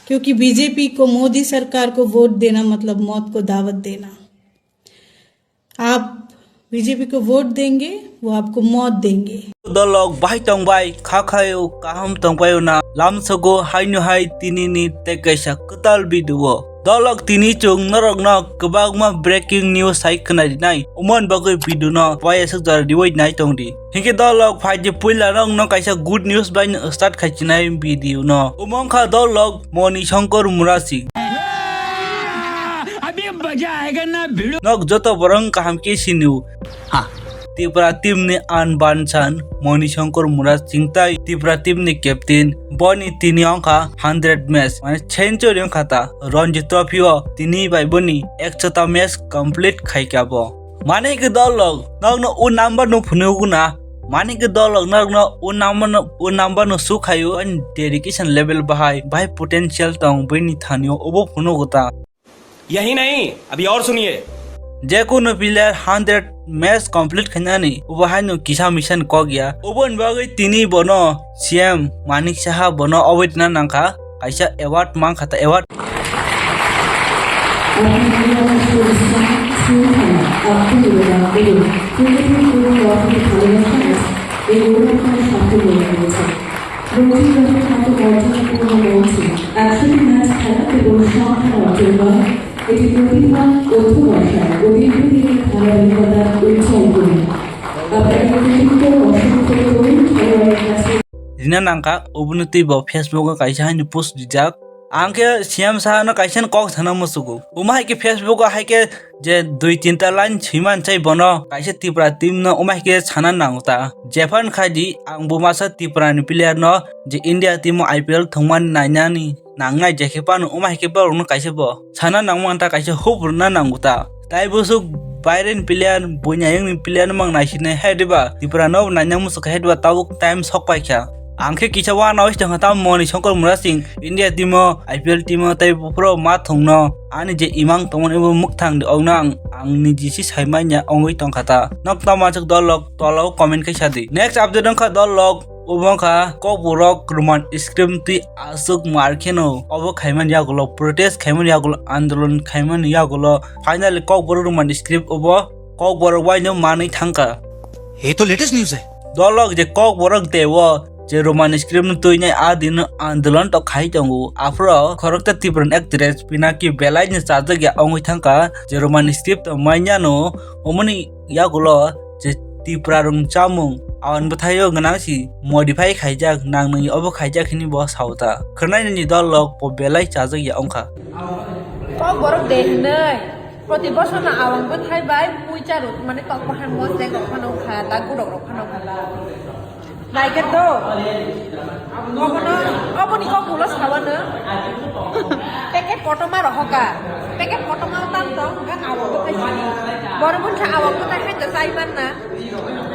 क्योंकि बीजेपी को, मोदी सरकार को वोट देना मतलब मौत को दावत देना। आप बीजेपी को वोट देंगे, वो आपको मौत देंगे। दलग बाहाय तंबाय खाखायो काहाम तंबायो ना लामसगो हायनो हाय तिनिनि तेकाइसा कताल बिदुओ दलग तिनि chung narokno kwbangma breaking news hai khnaidinai umon bagoi biduno wayasuk jar diwoi nai tongdi hinke dallog phaiji puila rongno kaisa good news bai start khachinai video no umongkha dallog moni shankar murasi अभी मजा आएगा ना भिड़ो नक जतो बरंग kaham ke sinu ha Tripura team ni An Banchan, Moni Shankar Muras Singtai, Tripura team ni captain, Boni tini angka 100 match, mane century ang kata, Ranji Trophy tini bai boni 100 match complete khai kabo. Mane ke dalog, nagno o number no phunuguna, mane ke dalog nagno o number no sukhayo and dedication level bahai potential tong bini thanyo obo phunugota. यही नहीं अभी और सुनिए जेकुनो player 100 match complete खनानी उबहानो किसा mission को गया उबन बागै तिनी बनो सीएम मानिक साहा बनो अवेतना नांखा काइसा अवार्ड मां खाता अवार्ड এটি প্রতিভা অধ্যবসায় ও দীর্ঘদিনের ধারাবাহিকতার উৎসব করে আপনাকে অসংখ্য তরুণ খেলোয়াড়ের কাছে Dina nangka ubunti bo Facebook kaisa hani post dijak angke siam sa na kaisa kok thana musugo umai ke Facebook ha ke je 2-3 ta line chiman chai bono kaisa Tripura team no umai ke chana nangta Japan khaji ang bumasa Tripura ni player no je India team IPL thongman nainani nangnai jeke pan umai ke bor no kaisa bo chana nangmanta kaisa hubur na nanguta tai busuk Bayern player bunyayang ni player mang naisine hediba Tripura no nanyang musuk hedwa tau time sok paikha angke kisa wa noise jang ta Moni Shankar Murasing India team IPL team tai pro ma thongno ani je imang tomon ebo mukthang de onang angni jisi saimanya ongoi tongkhata nokta machuk dolog tolo comment kaisadi next update angka dolog ubangka koburok roman scream ti asuk markeno obo khaiman yagulo protest khaiman yagulo andolon khaiman yagulo finally koburok roman scream obo koburok waino mani thangka ये तो latest news है dolog je koburok dewo je roman scream tuinya adin andolon to khai tongu afro khorokta Tripuran actress Pinaki Belai ni sajagya ongoi thangka je roman scream to mainyano omoni yagulo je Tripura rung chamung awan bathayo ganangsi modify khaijak nangngi obo khaijak hini bo sauta khernai ni dolog po Belai sajagya ongkha ko borok dehnai প্রতি বছর না আওয়াং bye bye পুইচা root মানে cock Pahan মজ দেখ রখানো খা তা গুড়ক রখানো খা নাইকে তো কখনো অবনি কক গুলো সাবানো পেকেট পটমা রহকা পেকেট পটমা তাম তো গান আওয়াং বাই সিনি বড় মুনছা আওয়াং বাই খাই তো সাইমান না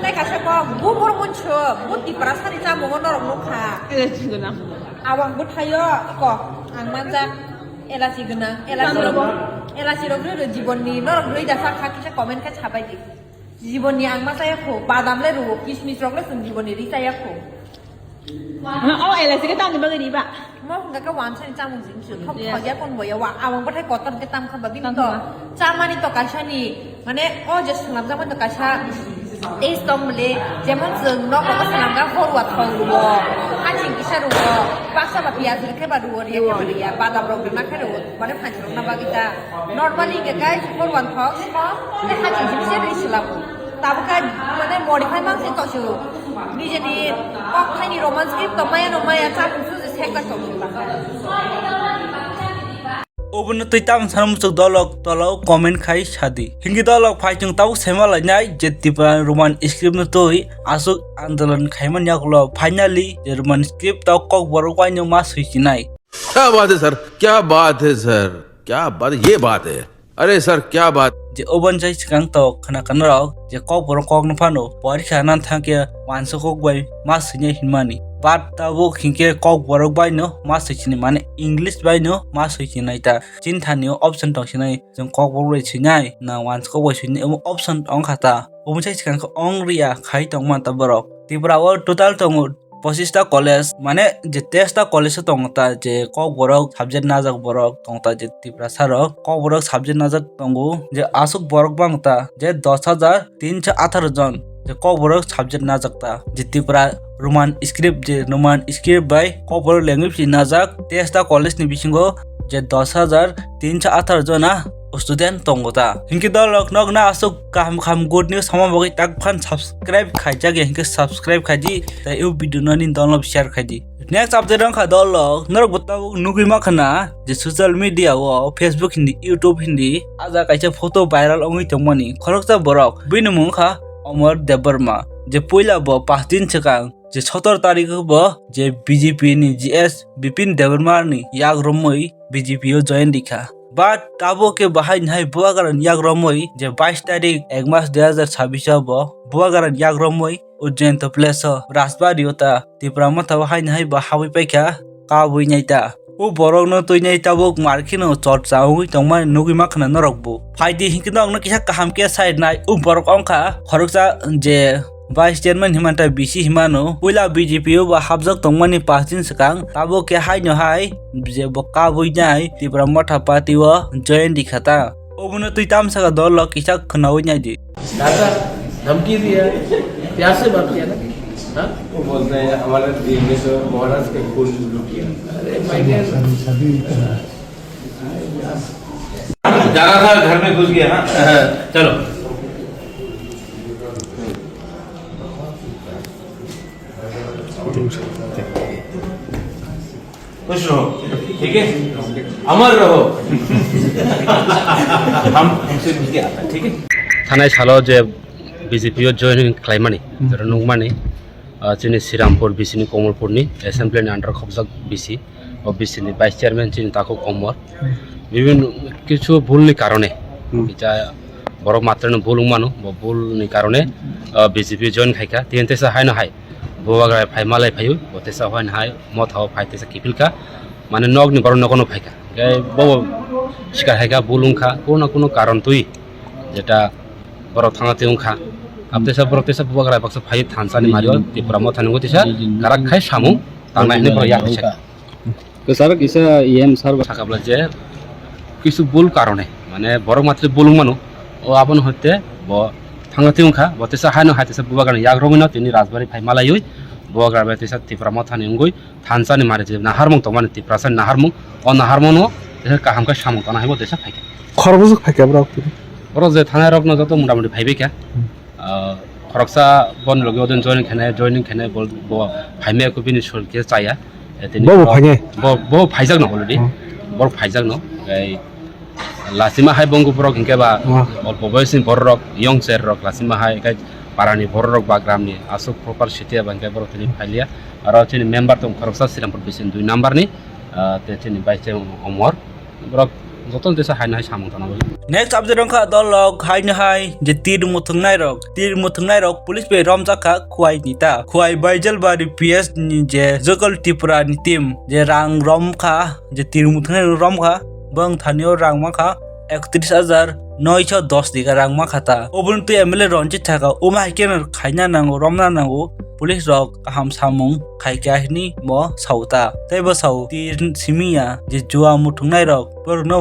তাই কাছে ক বু বড় মুনছ বুতি প্রাসানি চা মগ নরম নখা আওয়াং বাইयो ক আং মানজা এলাচি গনা এলাচি রগলো জীবননি নরক লই দাসা খাকিসা কমেন্ট কা ছাবাই দি জীবননি আং মাসায়া খো বাদামলে রু কিশমিশ রগলো সুন জীবননি রিসায়া খো 어 엘레스가 땅에 먹으니 봐. mo nga ka wan san cha mung jing chu khop khoya kon boya wa awang bathai kotam ke tam khaba bim to chamani to kasani mane o je sunam jaman to kasha এই স্তম্ভলে যেমন knock সালামগা হরওয়াত হরুও হাজিং কিসারুও পাকসা বা পিয়াজ রেখে বা রুও রিয়া কে বলিয়া বাদাম রং না খারো মানে ফাঁচরং না বাগিতা নরমালি কে গাই হরওয়াত হক তে হাজিং জিসে ইসলাম তাবকা মানে মডিফাই মাংসে তসু নিজেনি অখাইনি রোমান্স কি তো মায়া নমায়া চাপুসু যে সেকা তসু Open to tam samsuk dolog tolo comment khai sadi hingi dolog phaitung tau sema lainai je Tripura roman script no toi asuk andolon khaiman yakulo finally je roman script tau kok borok waino ma suichinai क्या बात है sir क्या बात है sir क्या बात ये बात है अरे सर क्या बात je oban jai sikang to khana kanarok je kok borok kok no phano porikha nan thangke wanso kok bai ma sunya hinmani bat tabo khingke kok borok bai no ma suichini mane english bai no ma suichinai ta chinthani option tong sinai jong kok borok rei sinai na wanso kok bai sini option ong khata oban jai sikang ong ria khai tong man ta borok Tripura total tong 25টা college মানে যে 23টা college tongta je kok borok subject najak borok tongta je Tripura sarok kok borok subject najak tongo je asuk borok bangta je 10,318 jon je kok borok subject najakta je Tripura Roman script by kok borok language najak 23টা college ni bisingo je 10,318 jona student tongota hinki dolok nok na asuk kam good news sama bogi tak phan subscribe khaija ge hinki subscribe khaji ta eu video no nin download share khaji next update rang kha dolok norok botau nugui ma khana je social media o Facebook hindi YouTube hindi aja kaisa photo viral ongui tongmani khorokta borok binumung kha Omar Debarma je poila bo 5 din chakang je 17 tarikh bo je BJP ni GS Bipin Debarma ni yak romoi BJP o join dikha But tabo ke bahai nai buagaran yak romoi je 22 tarik 1 mas 2026 bo buagaran yak romoi Ujjain to place Rasbari ota Tripura ma ta bahai nai ba hawi paikha ka bui naita o borok no toi nai tabok markino chot chaui tongma nugui ma khana norokbu faidi hinkino no kisa kaham ke side nai o borok ongkha khoroksa je Vice Chairman Himanta BC Himano Puila BJP ba habjak tongmani 5 din sakang tabo ke hai no hai je boka bui nai Tripura Matha Party o join dikhata obuno tui tam saka dol lo kisa khnaui nai di दादा धमकी दिया प्यार से बात किया ना हाँ वो बोलते हैं हमारे दिल में तो महाराज के खून लुटिया अरे भाई जा रहा था घर में घुस गया हाँ चलो खुश रहो ठीक है अमर रहो हमसे मिल के आता ठीक है थानाय सालो जे बीजेपी जॉइनिंग खालामनानै जेराव नंगमानि जोंनि श्रीरामपुर बिसिनि कमलपुरनि एसेम्बलिनि आन्डार खबजाक बिसि बिसिनि भाइस चेयारमैन जोंनि ताको कमर विभिन्न किछु भुलनि कारणे जा बरक मात्रनो भुल मानो भुलनि कारणे बीजेपी जॉइन खायखा तिनतेसा हायनो हाय बुवाग्रा फाइमालाय फायु बतेसा हायनो हाय मथाव फायतेसा किफिलका माने नगनि बर नगनो फायखा गाय बो शिकार हायखा बुलुंखा कोनो कारण तुई जेटा borok thanga teungkha abtesa borok tesa bubagra baksa phai thansani mario Tripura mo thanungo tesa karak khai samung tangnai ni boro yak chek ke sar kisa em sar sakabla je kisu bul karone mane borok matre bulung manu o abon hote bo thanga teungkha bo tesa haino hatesa bubagra yak romino tini rajbari phai malayoi bubagra ba tesa Tripura mo thanungoi thansani mari je naharmung tomani Tripura san naharmung o naharmung no tesa kaham khai samung tanai bo tesa phai खरबुज फाइका ब्रा बरो जे थाना रकनो जतो मोटामोटी फाइबे क्या खरकसा बन लगे ओदन joining खेने बोल बो फाइमे को बिनि सोल के चाया बो फाइगे बो फाइजाक न अलरेडी बो फाइजाक न लासिमा हाय बंगु बरो हिंके बा अल्प बयसनि बर रक यंग सेर रक लासिमा हाय गाय पारानि बर रक बा ग्रामनि आसुक प्रपार सिटिया बांके बरो तिनि फाइलिया आरो तिनि मेंबर दं खरकसा श्रीरामपुर बिसिन 2 नम्बर नि ते तिनि बाइसे अमर बरो जतन देसा हायनो हाय सामं थानांगौ next update rang kha dolok haino hai je tir muthungnai rok police be romjaka khuai nita khuai baijal bari PS ni je jokal Tripura ni team je rang rom kha je tir muthungnai rom kha bang thanio rang ma kha 31,910 diga rang ma khata obun tu MLA Ranjit thaka oma hiken khaina nango romna nango police rok kaham samung khaika hini mo sauta taibo sau tir simia je jua muthungnai rok porno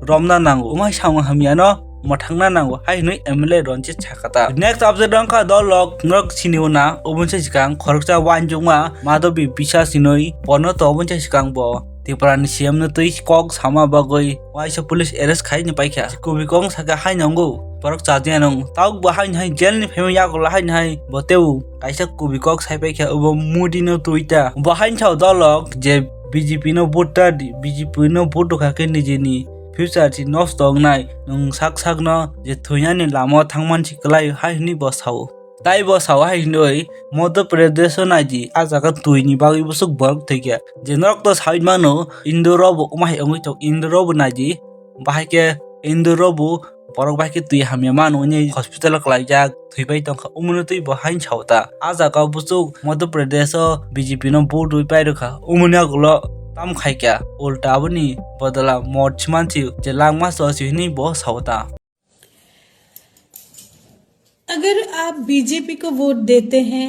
romna nango oma samung hamiano mothangna nango hainui MLA Ranjit thakata next update rang kha dolok nok siniuna obunse sikang khoroksa wanjungma madobi bisa sinoi pono to obunse sikang bo Tripura ni CM no tui kok sama bagoi waisa police arrest khai ni paikha kubi kong saka hai nango porok chajia nong tauk ba hai nai jail ni phemi ya gol hai nai boteu kaisa kubi kok sai paikha ubo mudi no tuita ba hai chau dolok je BJP no vote kha ke nijini future ti nos dong nai nong sak no je thuya ni lamo thangman siklai hai ni bosau Tai bo sawa hai noi Madhya Pradesh naji ajaga tuini bagi busuk borok thekya jenok to side mano Indorobo umai ongi tok Indorobo naji bahake Indorobo borok bahake tui hamya mano ni hospital klaijak thuibai tong umunu tui bahai chauta ajaga busuk Madhya Pradesh BJP no board ui pai rakha umunya gulo tam khaikya ulta bani badala mod chmanchi je langma so sini bo sauta अगर आप BJP को vote देते हैं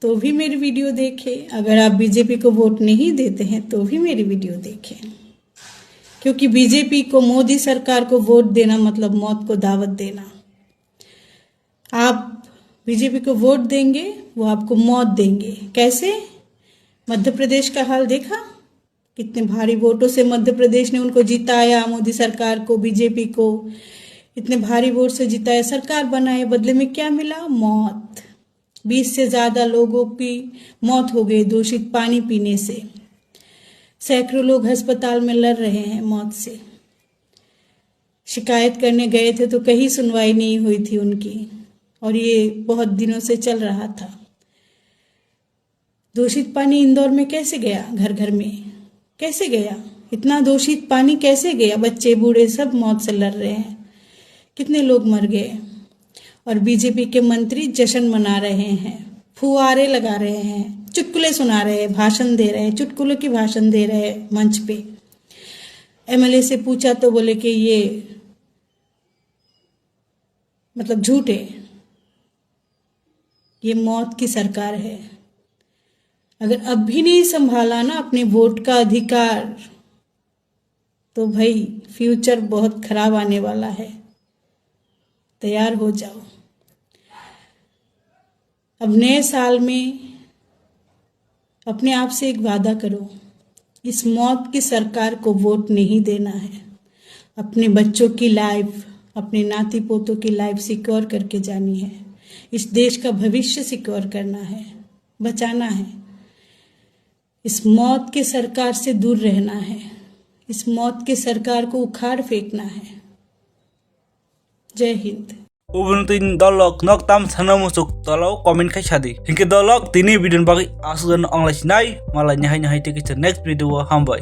तो भी मेरी video देखें। अगर आप बीजेपी को वोट नहीं देते हैं तो भी मेरी वीडियो देखें, क्योंकि बीजेपी को, मोदी सरकार को वोट देना मतलब मौत को दावत देना। आप बीजेपी को वोट देंगे, वो आपको मौत देंगे। कैसे? मध्य प्रदेश का हाल देखा, कितने भारी वोटों से मध्य प्रदेश ने उनको जिताया, मोदी सरकार को, बीजेपी को इतने भारी वोट से जिताया, सरकार बनाए, बदले में क्या मिला? मौत। 20 से ज्यादा लोगों की मौत हो गई दूषित पानी पीने से। सैकड़ों लोग अस्पताल में लड़ रहे हैं मौत से। शिकायत करने गए थे तो कहीं सुनवाई नहीं हुई थी उनकी, और ये बहुत दिनों से चल रहा था। दूषित पानी इंदौर में कैसे गया? घर घर में कैसे गया? इतना दूषित पानी कैसे गया? बच्चे बूढ़े सब मौत से लड़ रहे हैं, कितने लोग मर गए। और बीजेपी के मंत्री जश्न मना रहे हैं, फुहारे लगा रहे हैं, चुटकुले सुना रहे हैं, भाषण दे रहे हैं, चुटकुलों की भाषण दे रहे हैं मंच पे। एमएलए से पूछा तो बोले कि ये मतलब झूठ है, ये मौत की सरकार है। अगर अब भी नहीं संभाला ना अपने वोट का अधिकार, तो भाई फ्यूचर बहुत खराब आने वाला है, तैयार हो जाओ। अब नए साल में अपने आप से एक वादा करो, इस मौत की सरकार को वोट नहीं देना है। अपने बच्चों की लाइफ, अपने नाती पोतों की लाइफ सिक्योर करके जानी है। इस देश का भविष्य सिक्योर करना है, बचाना है। इस मौत की सरकार से दूर रहना है, इस मौत की सरकार को उखाड़ फेंकना है। जय Hind. Ubuntuin dolok nok tam sana musuk tolo komen kai sadi. Hingke dolok tini video bagi asudan online sinai malah nyahai nyahai tiki next video hambai.